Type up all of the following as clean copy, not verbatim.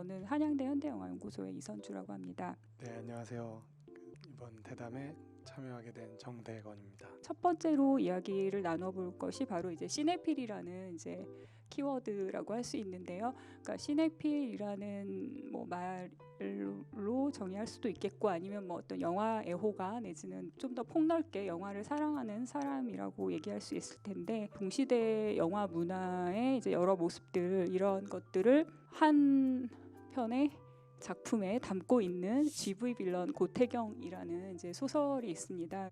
저는 한양대 현대영화연구소의 이선주라고 합니다. 네, 안녕하세요. 이번 대담에 참여하게 된 정대건입니다. 첫 번째로 이야기를 나눠볼 것이 바로 이제 시네필이라는 이제 키워드라고 할 수 있는데요. 그러니까 시네필이라는 뭐 말로 정의할 수도 있겠고, 아니면 뭐 어떤 영화 애호가 내지는 좀 더 폭넓게 영화를 사랑하는 사람이라고 얘기할 수 있을 텐데, 동시대 영화 문화의 이제 여러 모습들, 이런 것들을 한 편의 작품에 담고 있는 GV 빌런 고태경이라는 이제 소설이 있습니다.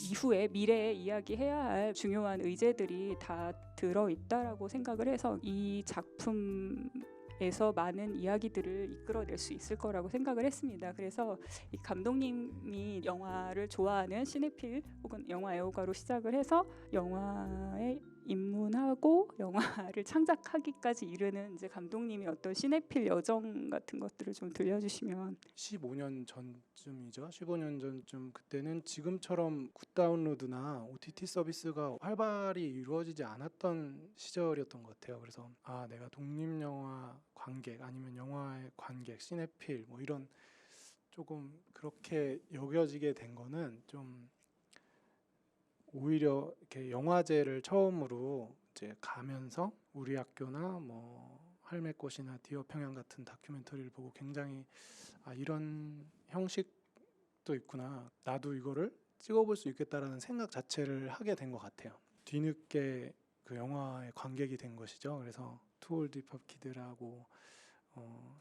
이후에 미래에 이야기해야 할 중요한 의제들이 다 들어있다라고 생각을 해서 이 작품에서 많은 이야기들을 이끌어낼 수 있을 거라고 생각을 했습니다. 그래서 이 감독님이 영화를 좋아하는 시네필 혹은 영화 애호가로 시작을 해서 영화에 입문하고 영화를 창작하기까지 이르는 이제 감독님이 어떤 시네필 여정 같은 것들을 좀 들려주시면. 15년 전쯤이죠. 15년 전쯤, 그때는 지금처럼 굿다운로드나 OTT 서비스가 활발히 이루어지지 않았던 시절이었던 것 같아요. 그래서 내가 독립영화 관객 아니면 영화의 관객, 시네필 뭐 이런 조금 그렇게 여겨지게 된 거는 좀 오히려 이렇게 영화제를 처음으로 이제 가면서 우리 학교나 뭐 할매꽃이나 디어 평양 같은 다큐멘터리를 보고 굉장히 이런 형식도 있구나, 나도 이거를 찍어볼 수 있겠다라는 생각 자체를 하게 된 것 같아요. 뒤늦게 그 영화의 관객이 된 것이죠. 그래서 투올드 힙합 키드라고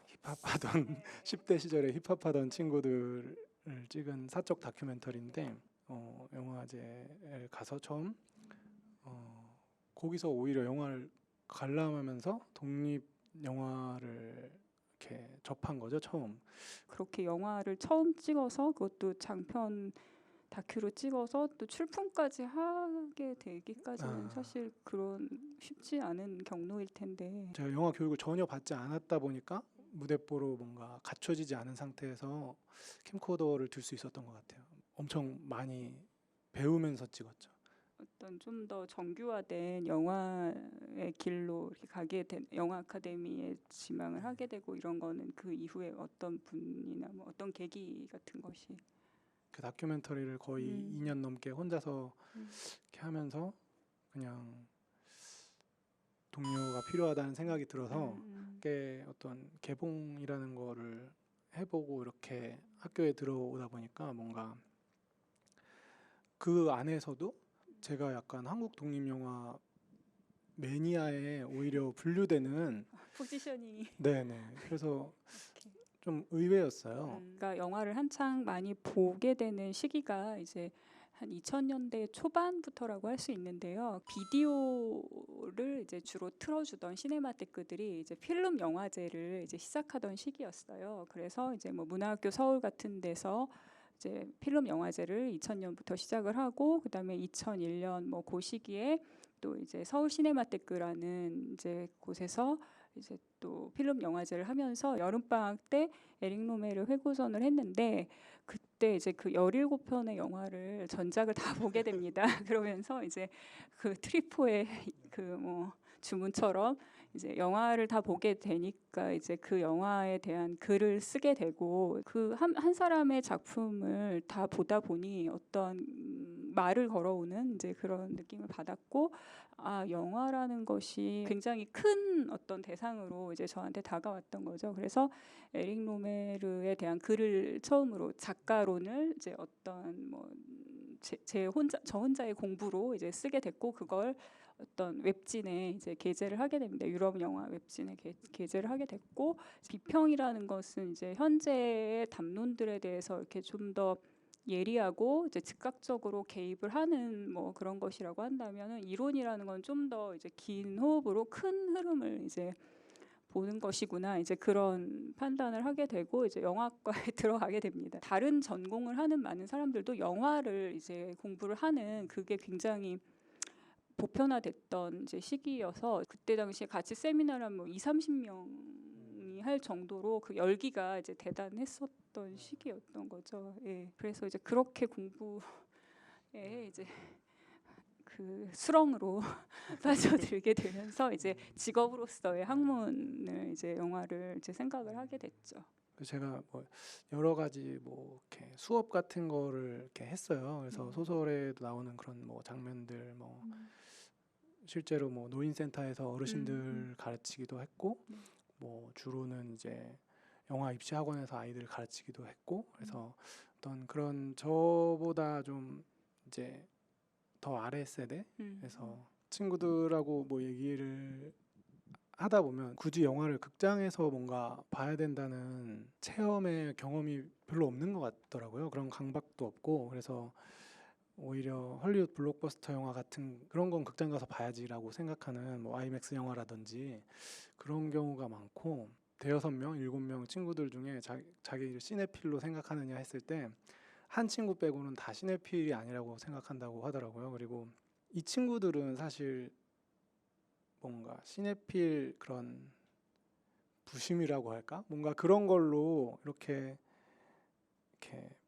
힙합하던 10대 시절에 힙합하던 친구들을 찍은 사적 다큐멘터리인데, 영화제에 가서 처음 거기서 오히려 영화를 관람하면서 독립 영화를 이렇게 접한 거죠, 처음. 그렇게 영화를 처음 찍어서, 그것도 장편 다큐로 찍어서 또 출품까지 하게 되기까지는 사실 그런 쉽지 않은 경로일 텐데, 제가 영화 교육을 전혀 받지 않았다 보니까 무대뽀로 뭔가 갖춰지지 않은 상태에서 캠코더를 들 수 있었던 것 같아요. 엄청 많이 배우면서 찍었죠. 어떤 좀 더 정규화된 영화의 길로 이렇게 가게 된, 영화 아카데미에 지망을 하게 되고 이런 거는 그 이후에 어떤 분이나 뭐 어떤 계기 같은 것이. 그 다큐멘터리를 거의 2년 넘게 혼자서 이렇게 하면서 그냥 동료가 필요하다는 생각이 들어서 꽤 어떤 개봉이라는 거를 해보고 이렇게 학교에 들어오다 보니까 뭔가 그 안에서도 제가 약간 한국 독립영화 매니아에 오히려 분류되는 포지셔닝이. 네네, 그래서 좀 의외였어요. 그러니까 영화를 한창 많이 보게 되는 시기가 이제 한 2000년대 초반부터라고 할 수 있는데요. 비디오를 이제 주로 틀어주던 시네마테크들이 이제 필름 영화제를 이제 시작하던 시기였어요. 그래서 이제 뭐 문화학교 서울 같은 데서 이제 필름 영화제를 2000년부터 시작을 하고, 그다음에 2001년 뭐 그 시기에 또 이제 서울 시네마테크라는 이제 곳에서 이제 또 필름 영화제를 하면서 여름방학 때 에릭 로메르 회고전을 했는데, 그때 이제 그 17편의 영화를 전작을 다 보게 됩니다. 그러면서 이제 그 트리포의 그 뭐 주문처럼 이제 영화를 다 보게 되니까 이제 그 영화에 대한 글을 쓰게 되고, 그 한 사람의 작품을 다 보다 보니 어떤 말을 걸어오는 이제 그런 느낌을 받았고, 영화라는 것이 굉장히 큰 어떤 대상으로 이제 저한테 다가왔던 거죠. 그래서 에릭 로메르에 대한 글을 처음으로, 작가론을 이제 어떤 뭐 저 혼자의 공부로 이제 쓰게 됐고, 그걸 어떤 웹진에 이제 게재를 하게 됩니다. 유럽 영화 웹진에 게재를 하게 됐고, 비평이라는 것은 이제 현재의 담론들에 대해서 이렇게 좀 더 예리하고 이제 즉각적으로 개입을 하는 뭐 그런 것이라고 한다면은, 이론이라는 건 좀 더 이제 긴 호흡으로 큰 흐름을 이제 보는 것이구나, 이제 그런 판단을 하게 되고 이제 영화과에 들어가게 됩니다. 다른 전공을 하는 많은 사람들도 영화를 이제 공부를 하는, 그게 굉장히 보편화됐던 이제 시기여서, 그때 당시에 같이 세미나를 뭐 2~30명이 할 정도로 그 열기가 이제 대단했었던 시기였던 거죠. 예. 그래서 이제 그렇게 공부에 이제 그 수렁으로 빠져들게 되면서 이제 직업으로서의 학문을 이제 영화를 이제 생각을 하게 됐죠. 제가 뭐 여러 가지 뭐 이렇게 수업 같은 거를 이렇게 했어요. 그래서 소설에도 나오는 그런 뭐 장면들 뭐 실제로 뭐 노인센터에서 어르신들 가르치기도 했고 뭐 주로는 이제 영화 입시 학원에서 아이들 가르치기도 했고 그래서 어떤 그런 저보다 좀 이제 더 아래 세대에서 친구들하고 뭐 얘기를 하다 보면 굳이 영화를 극장에서 뭔가 봐야 된다는 체험의 경험이 별로 없는 것 같더라고요. 그런 강박도 없고 그래서 오히려 헐리우드 블록버스터 영화 같은 그런 건 극장 가서 봐야지라고 생각하는 뭐 아이맥스 영화라든지 그런 경우가 많고 대여섯 명, 일곱 명 친구들 중에 자기를 시네필로 생각하느냐 했을 때 한 친구 빼고는 다 시네필이 아니라고 생각한다고 하더라고요. 그리고 이 친구들은 사실 뭔가 시네필 그런 부심이라고 할까? 뭔가 그런 걸로 이렇게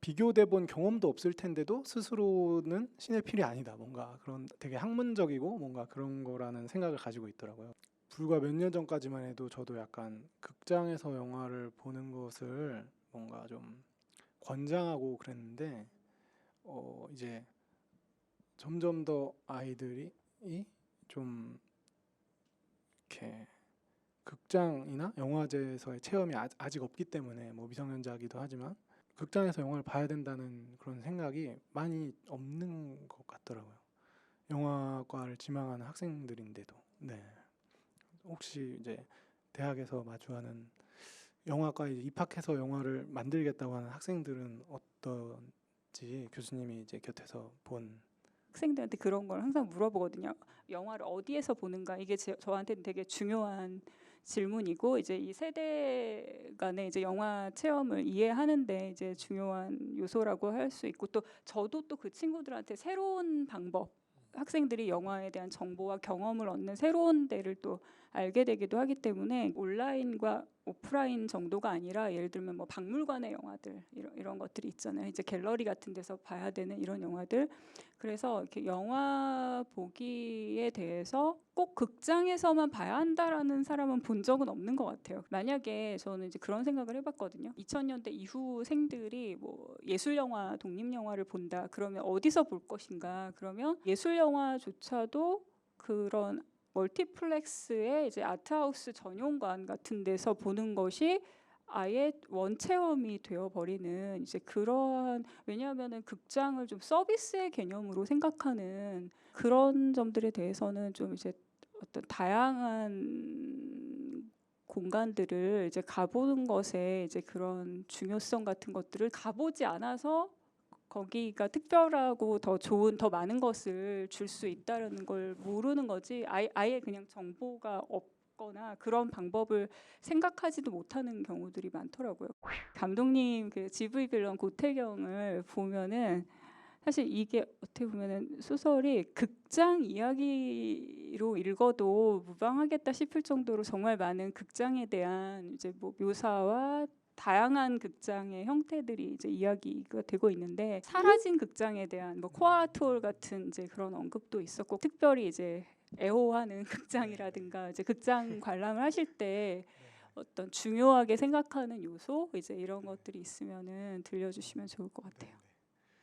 비교돼 본 경험도 없을 텐데도 스스로는 시네필이 아니다. 뭔가 그런 되게 학문적이고 뭔가 그런 거라는 생각을 가지고 있더라고요. 불과 몇 년 전까지만 해도 저도 약간 극장에서 영화를 보는 것을 뭔가 좀 권장하고 그랬는데 이제 점점 더 아이들이 좀 이렇게 극장이나 영화제에서의 체험이 아직 없기 때문에 뭐 미성년자이기도 하지만 극장에서 영화를 봐야 된다는 그런 생각이 많이 없는 것 같더라고요. 영화과를 지망하는 학생들인데도. 네. 혹시 이제 대학에서 마주하는 영화과에 입학해서 영화를 만들겠다고 하는 학생들은 어떤지 교수님이 이제 곁에서 본 학생들한테 그런 걸 항상 물어보거든요. 영화를 어디에서 보는가 이게 저한테는 되게 중요한 질문이고 이제 이 세대 간의 이제 영화 체험을 이해하는데 이제 중요한 요소라고 할 수 있고 또 저도 또 그 친구들한테 새로운 방법 학생들이 영화에 대한 정보와 경험을 얻는 새로운 데를 또 알게 되기도 하기 때문에 온라인과 오프라인 정도가 아니라 예를 들면 뭐 박물관의 영화들 이런 것들이 있잖아요. 이제 갤러리 같은 데서 봐야 되는 이런 영화들. 그래서 이렇게 영화 보기에 대해서 꼭 극장에서만 봐야 한다라는 사람은 본 적은 없는 것 같아요. 만약에 저는 이제 그런 생각을 해봤거든요. 2000년대 이후 생들이 뭐 예술 영화, 독립 영화를 본다. 그러면 어디서 볼 것인가? 그러면 예술 영화조차도 그런 멀티플렉스의 이제 아트하우스 전용관 같은 데서 보는 것이 아예 원체험이 되어버리는 이제 그러한 왜냐하면은 극장을 좀 서비스의 개념으로 생각하는 그런 점들에 대해서는 좀 이제 어떤 다양한 공간들을 이제 가보는 것에 이제 그런 중요성 같은 것들을 가보지 않아서 거기가 특별하고 더 좋은 더 많은 것을 줄 수 있다는 걸 모르는 거지 아예 그냥 정보가 없거나 그런 방법을 생각하지도 못하는 경우들이 많더라고요. 감독님 그 GV 빌런 고태경을 보면은 사실 이게 어떻게 보면은 소설이 극장 이야기로 읽어도 무방하겠다 싶을 정도로 정말 많은 극장에 대한 이제 뭐 묘사와 다양한 극장의 형태들이 이제 이야기가 되고 있는데 사라진 극장에 대한 뭐 코아트홀 같은 이제 그런 언급도 있었고 특별히 이제 애호하는 극장이라든가 이제 극장 관람을 하실 때 어떤 중요하게 생각하는 요소 이제 이런 것들이 있으면은 들려주시면 좋을 것 같아요.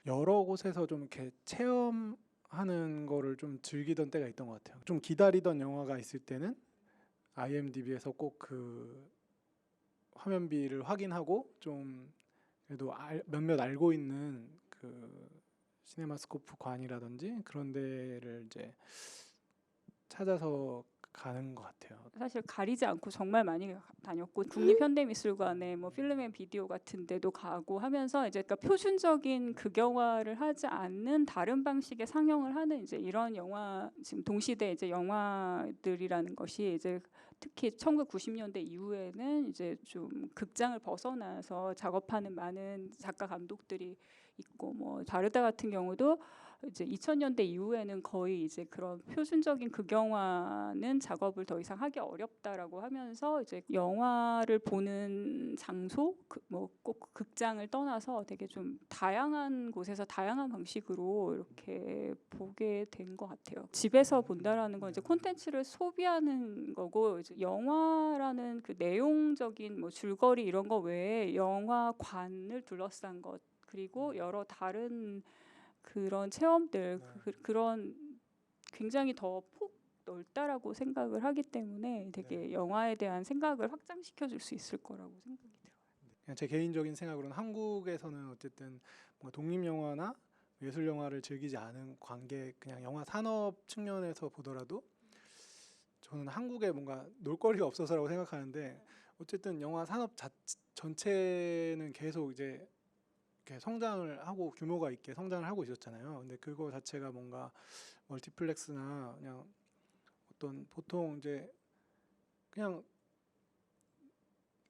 여러 곳에서 좀 이렇게 체험하는 거를 좀 즐기던 때가 있던 것 같아요. 좀 기다리던 영화가 있을 때는 IMDb에서 꼭 그 화면비를 확인하고 좀 그래도 몇몇 알고 있는 그 시네마스코프 관이라든지 그런 데를 이제 찾아서 가는 것 같아요. 사실 가리지 않고 정말 많이 다녔고 국립현대미술관에 뭐 필름 앤 비디오 같은 데도 가고 하면서 이제 그러니까 표준적인 극영화를 하지 않는 다른 방식의 상영을 하는 이제 이런 영화 지금 동시대 이제 영화들이라는 것이 이제 특히 1990년대 이후에는 이제 좀 극장을 벗어나서 작업하는 많은 작가 감독들이 있고 뭐 바르다 같은 경우도 이제 2000년대 이후에는 거의 이제 그런 표준적인 극영화는 작업을 더 이상 하기 어렵다라고 하면서 이제 영화를 보는 장소, 뭐 꼭 극장을 떠나서 되게 좀 다양한 곳에서 다양한 방식으로 이렇게 보게 된 것 같아요. 집에서 본다라는 건 이제 콘텐츠를 소비하는 거고, 이제 영화라는 그 내용적인 뭐 줄거리 이런 거 외에 영화관을 둘러싼 것, 그리고 여러 다른 그런 체험들, 그런 굉장히 더 폭 넓다라고 생각을 하기 때문에 되게 영화에 대한 생각을 확장시켜 줄 수 있을 거라고 생각이 들어요. 그냥 제 개인적인 생각으로는 한국에서는 어쨌든 뭔가 독립 영화나 예술 영화를 즐기지 않은 관객, 그냥 영화 산업 측면에서 보더라도 저는 한국에 뭔가 놀거리가 없어서라고 생각하는데, 어쨌든 영화 산업 전체는 계속 이제 이렇게 성장을 하고 규모가 있게 성장을 하고 있었잖아요. 근데 그거 자체가 뭔가 멀티플렉스나 그냥 어떤 보통 이제 그냥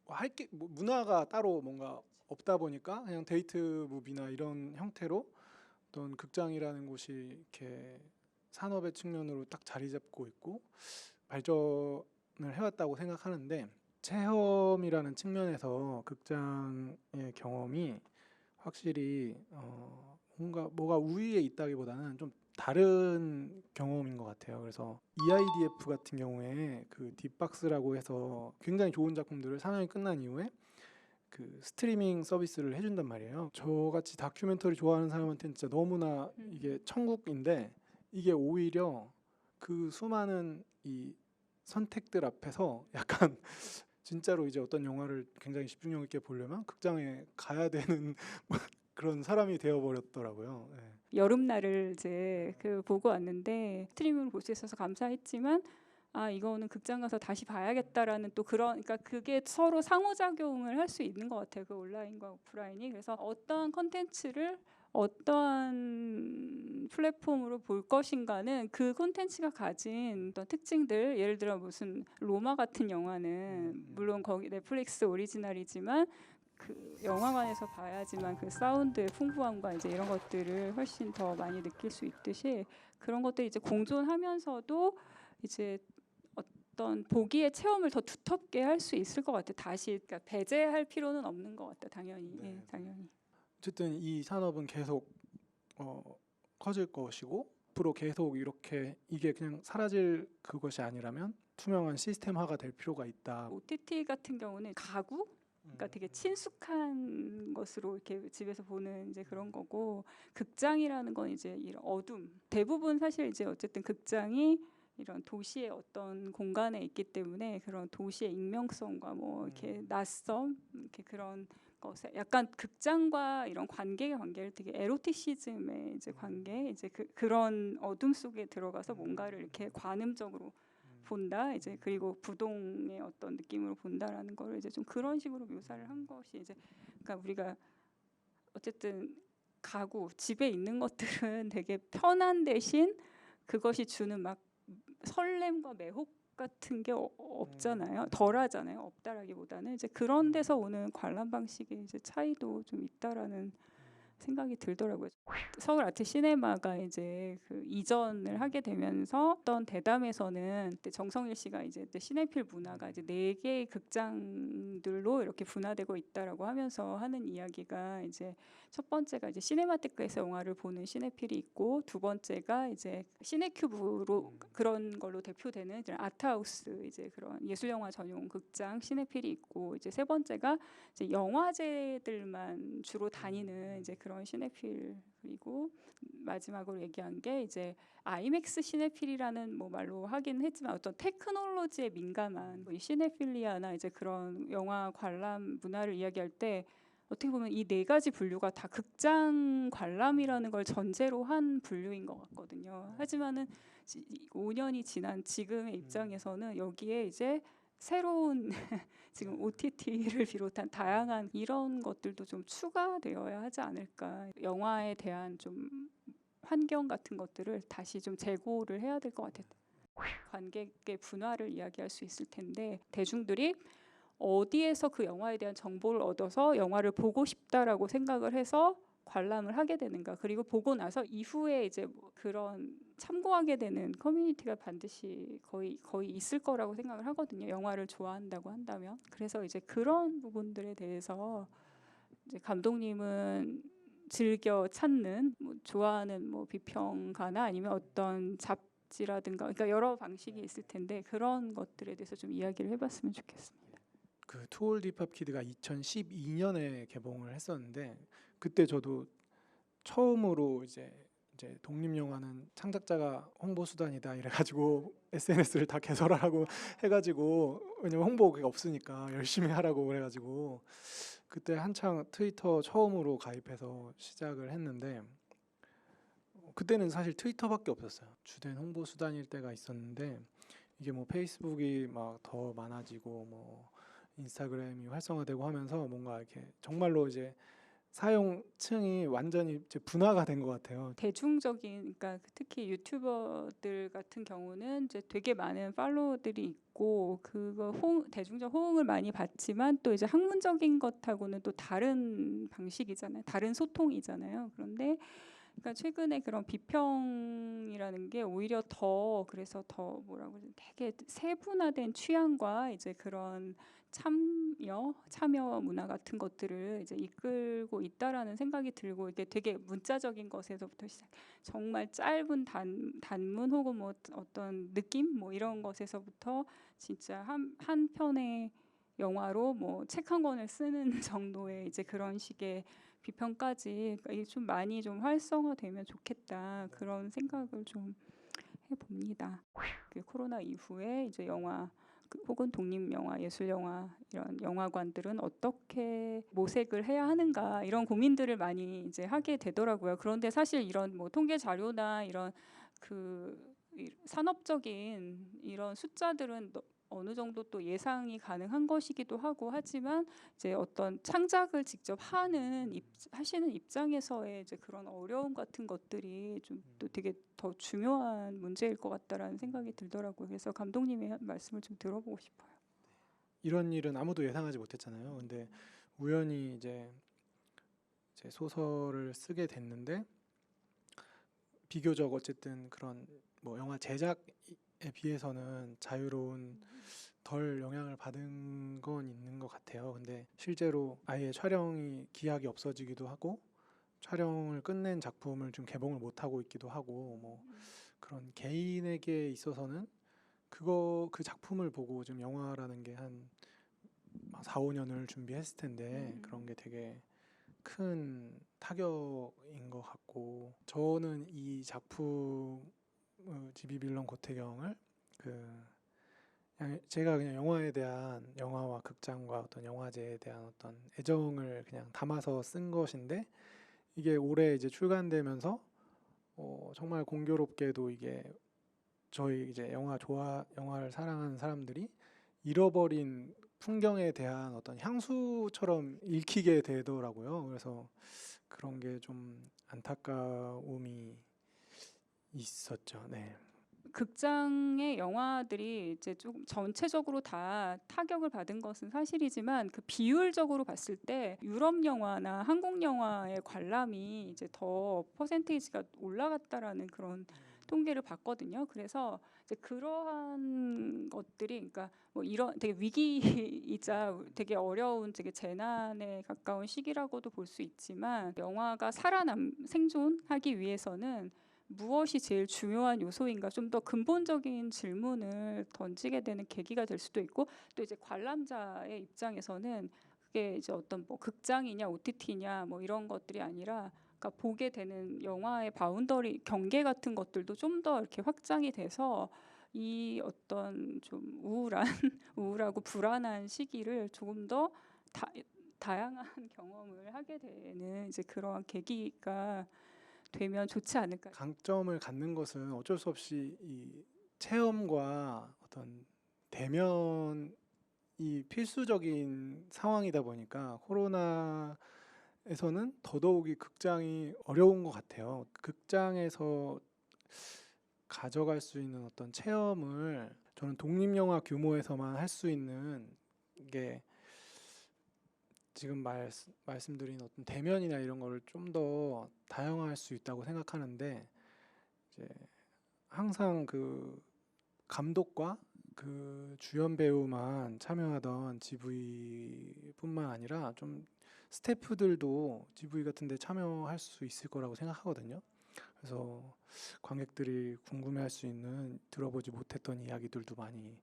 할 게 문화가 따로 뭔가 없다 보니까 그냥 데이트 무비나 이런 형태로 어떤 극장이라는 곳이 이렇게 산업의 측면으로 딱 자리 잡고 있고 발전을 해왔다고 생각하는데, 체험이라는 측면에서 극장의 경험이 확실히 뭔가 뭐가 우위에 있다기보다는 좀 다른 경험인 것 같아요. 그래서 EIDF 같은 경우에 그 딥박스라고 해서 굉장히 좋은 작품들을 상영이 끝난 이후에 그 스트리밍 서비스를 해준단 말이에요. 저같이 다큐멘터리 좋아하는 사람한테는 진짜 너무나 이게 천국인데, 이게 오히려 그 수많은 이 선택들 앞에서 약간 진짜로 이제 어떤 영화를 굉장히 집중력 있게 보려면 극장에 가야 되는 그런 사람이 되어버렸더라고요. 네. 여름날을 이제 그 보고 왔는데 스트리밍을 볼 수 있어서 감사했지만, 아 이거는 극장 가서 다시 봐야겠다라는 또 그런, 그러니까 그게 서로 상호작용을 할 수 있는 것 같아요. 그 온라인과 오프라인이. 그래서 어떠한 컨텐츠를 어떠한 플랫폼으로 볼 것인가는 그 콘텐츠가 가진 어떤 특징들, 예를 들어 무슨 로마 같은 영화는 물론 거기 넷플릭스 오리지널이지만 그 영화관에서 봐야지만 그 사운드의 풍부함과 이제 이런 것들을 훨씬 더 많이 느낄 수 있듯이, 그런 것들이 이제 공존하면서도 이제 어떤 보기의 체험을 더 두텁게 할 수 있을 것 같아요. 다시 그러니까 배제할 필요는 없는 것 같아요. 당연히. 네. 예, 당연히. 어쨌든 이 산업은 계속 커질 것이고, 앞으로 계속 이렇게 이게 그냥 사라질 그것이 아니라면 투명한 시스템화가 될 필요가 있다. OTT 같은 경우는 가구, 그러니까 되게 친숙한 것으로 이렇게 집에서 보는 이제 그런 거고, 극장이라는 건 이제 이런 어둠. 대부분 사실 이제 어쨌든 극장이 이런 도시의 어떤 공간에 있기 때문에 그런 도시의 익명성과 뭐 이렇게 낯섦, 이렇게 그런 것에 약간 극장과 이런 관객의 관계를 되게 에로티시즘의 이제 관계, 이제 그런 어둠 속에 들어가서 뭔가를 이렇게 관음적으로 본다, 이제 그리고 부동의 어떤 느낌으로 본다라는 거를 이제 좀 그런 식으로 묘사를 한 것이 이제, 그러니까 우리가 어쨌든 가구, 집에 있는 것들은 되게 편한 대신 그것이 주는 막 설렘과 매혹 같은 게 없잖아요. 덜하잖아요. 없다라기보다는 이제 그런 데서 오는 관람 방식의 이제 차이도 좀 있다라는 생각이 들더라고요. 서울 아트 시네마가 이제 그 이전을 하게 되면서 어떤 대담에서는 그때 정성일 씨가 이제 시네필 문화가 이제 4개의 극장들로 이렇게 분화되고 있다라고 하면서 하는 이야기가, 이제 첫 번째가 이제 시네마테크에서 영화를 보는 시네필이 있고, 두 번째가 이제 시네큐브로 그런 걸로 대표되는 이제 아트하우스, 이제 그런 예술영화 전용 극장 시네필이 있고, 이제 세 번째가 이제 영화제들만 주로 다니는 이제 그런 시네필, 그리고 마지막으로 얘기한 게 이제 아이맥스 시네필이라는 뭐 말로 하긴 했지만 어떤 테크놀로지에 민감한 뭐 이 시네필리아나 이제 그런 영화 관람 문화를 이야기할 때 어떻게 보면 이 4가지 분류가 다 극장 관람이라는 걸 전제로 한 분류인 것 같거든요. 하지만은 5년이 지난 지금의 입장에서는 여기에 이제 새로운 지금 OTT를 비롯한 다양한 이런 것들도 좀 추가되어야 하지 않을까. 영화에 대한 좀 환경 같은 것들을 다시 좀 재고를 해야 될 것 같아요. 관객의 분화를 이야기할 수 있을 텐데, 대중들이 어디에서 그 영화에 대한 정보를 얻어서 영화를 보고 싶다라고 생각을 해서 관람을 하게 되는가, 그리고 보고 나서 이후에 이제 뭐 그런 참고하게 되는 커뮤니티가 반드시 거의 있을 거라고 생각을 하거든요. 영화를 좋아한다고 한다면. 그래서 이제 그런 부분들에 대해서 이제 감독님은 즐겨 찾는, 뭐 좋아하는 뭐 비평가나 아니면 어떤 잡지라든가, 그러니까 여러 방식이 있을 텐데 그런 것들에 대해서 좀 이야기를 해봤으면 좋겠습니다. 그 투올 딥합 키드가 2012년에 개봉을 했었는데 그때 저도 처음으로 이제 독립 영화는 창작자가 홍보 수단이다 이래가지고 SNS를 다 개설하라고 해가지고, 왜냐면 홍보가 없으니까 열심히 하라고 그래가지고 그때 한창 트위터 처음으로 가입해서 시작을 했는데, 그때는 사실 트위터밖에 없었어요. 주된 홍보 수단일 때가 있었는데, 이게 뭐 페이스북이 막 더 많아지고 뭐 인스타그램이 활성화되고 하면서 뭔가 이렇게 정말로 이제 사용층이 완전히 이제 분화가 된 것 같아요. 대중적인, 그러니까 특히 유튜버들 같은 경우는 이제 되게 많은 팔로워들이 있고 그거 대중적 호응을 많이 받지만 또 이제 학문적인 것하고는 또 다른 방식이잖아요. 다른 소통이잖아요. 그런데 그러니까 최근에 그런 비평이라는 게 오히려 더, 그래서 더 뭐라고 그러지, 되게 세분화된 취향과 이제 그런 참여 문화 같은 것들을 이제 이끌고 있다라는 생각이 들고, 이게 되게 문자적인 것에서부터 시작, 정말 짧은 단문 혹은 뭐 어떤 느낌 뭐 이런 것에서부터 진짜 한 편의 영화로 뭐 책 한 권을 쓰는 정도의 이제 그런 식의 비평까지, 그러니까 이게 좀 많이 좀 활성화되면 좋겠다, 그런 생각을 좀 해봅니다. 그 코로나 이후에 이제 영화 혹은 독립 영화, 예술 영화 이런 영화관들은 어떻게 모색을 해야 하는가, 이런 고민들을 많이 이제 하게 되더라고요. 그런데 사실 이런 뭐 통계 자료나 이런 산업적인 이런 숫자들은 어느 정도 또 예상이 가능한 것이기도 하고 하지만, 이제 어떤 창작을 직접 하시는 입장에서의 이제 그런 어려움 같은 것들이 좀 또 되게 더 중요한 문제일 것 같다라는 생각이 들더라고요. 그래서 감독님의 말씀을 좀 들어보고 싶어요. 이런 일은 아무도 예상하지 못했잖아요. 근데 우연히 이제 소설을 쓰게 됐는데, 비교적 어쨌든 그런 뭐 영화 제작에 비해서는 자유로운 덜 영향을 받은 건 있는 것 같아요. 근데 실제로 아예 촬영이 기약이 없어지기도 하고 촬영을 끝낸 작품을 좀 개봉을 못 하고 있기도 하고, 뭐 그런 개인에게 있어서는 그 작품을 보고 좀 영화라는 게 한 4, 5년을 준비했을 텐데 그런 게 되게 큰 타격인 것 같고, 저는 이 작품 지비 빌런 고태경을 그냥 제가 그냥 영화와 극장과 어떤 영화제에 대한 어떤 애정을 그냥 담아서 쓴 것인데, 이게 올해 이제 출간되면서 정말 공교롭게도 이게 저희 이제 영화를 사랑하는 사람들이 잃어버린 풍경에 대한 어떤 향수처럼 읽히게 되더라고요. 그래서 그런 게 좀 안타까움이 있었죠. 네. 극장의 영화들이 이제 좀 전체적으로 다 타격을 받은 것은 사실이지만, 그 비율적으로 봤을 때 유럽 영화나 한국 영화의 관람이 이제 더 퍼센테이지가 올라갔다라는 그런 통계를 봤거든요. 그래서 이제 그러한 것들이, 그러니까 뭐 이런 되게 위기이자 되게 어려운 되게 재난에 가까운 시기라고도 볼 수 있지만, 영화가 생존하기 위해서는 무엇이 제일 중요한 요소인가, 좀 더 근본적인 질문을 던지게 되는 계기가 될 수도 있고, 또 이제 관람자의 입장에서는 그게 이제 어떤 뭐 극장이냐 OTT냐 뭐 이런 것들이 아니라, 그러니까 보게 되는 영화의 바운더리 경계 같은 것들도 좀 더 이렇게 확장이 돼서 이 어떤 좀 우울하고 불안한 시기를 조금 더 다양한 경험을 하게 되는 이제 그러한 계기가 되면 좋지 않을까. 강점을 갖는 것은 어쩔 수 없이 이 체험과 어떤 대면이 필수적인 상황이다 보니까 코로나에서는 더더욱이 극장이 어려운 것 같아요. 극장에서 가져갈 수 있는 어떤 체험을 저는 독립영화 규모에서만 할 수 있는 게 지금 말씀드린 어떤 대면이나 이런 거를 좀 더 다양화할 수 있다고 생각하는데 이제 항상 그 감독과 그 주연 배우만 참여하던 GV뿐만 아니라 좀 스태프들도 GV 같은 데 참여할 수 있을 거라고 생각하거든요. 그래서 관객들이 궁금해할 수 있는 들어보지 못했던 이야기들도 많이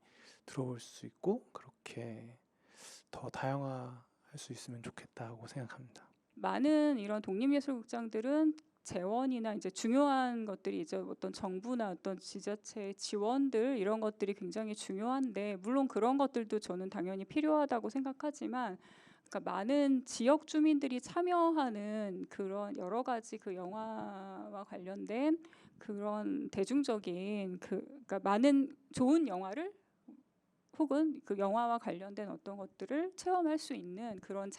들어볼 수 있고 그렇게 더 다양화할 수 있으면 좋겠다고 생각합니다. 많은 이런 독립예술극장들은 재원이나 이제 중요한 것들이 이제 어떤 정부나 어떤 지자체의 지원들 이런 것들이 굉장히 중요한데 물론 그런 것들도 저는 당연히 필요하다고 생각하지만 그러니까 많은 지역 주민들이 참여하는 그런 여러 가지 그 영화와 관련된 그런 대중적인 그러니까 많은 좋은 영화를 혹은 그 영화와 관련된 어떤 것들을 체험할 수 있는 그런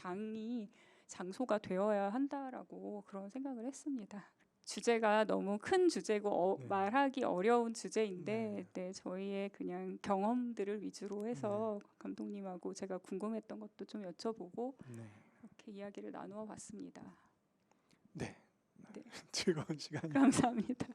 장소가 되어야 한다라고 그런 생각을 했습니다. 주제가 너무 큰 주제고 네. 말하기 어려운 주제인데 네. 네, 저희의 그냥 경험들을 위주로 해서 감독님하고 제가 궁금했던 것도 좀 여쭤보고 네. 이렇게 이야기를 나누어 봤습니다. 네. 네. 즐거운 시간이 감사합니다.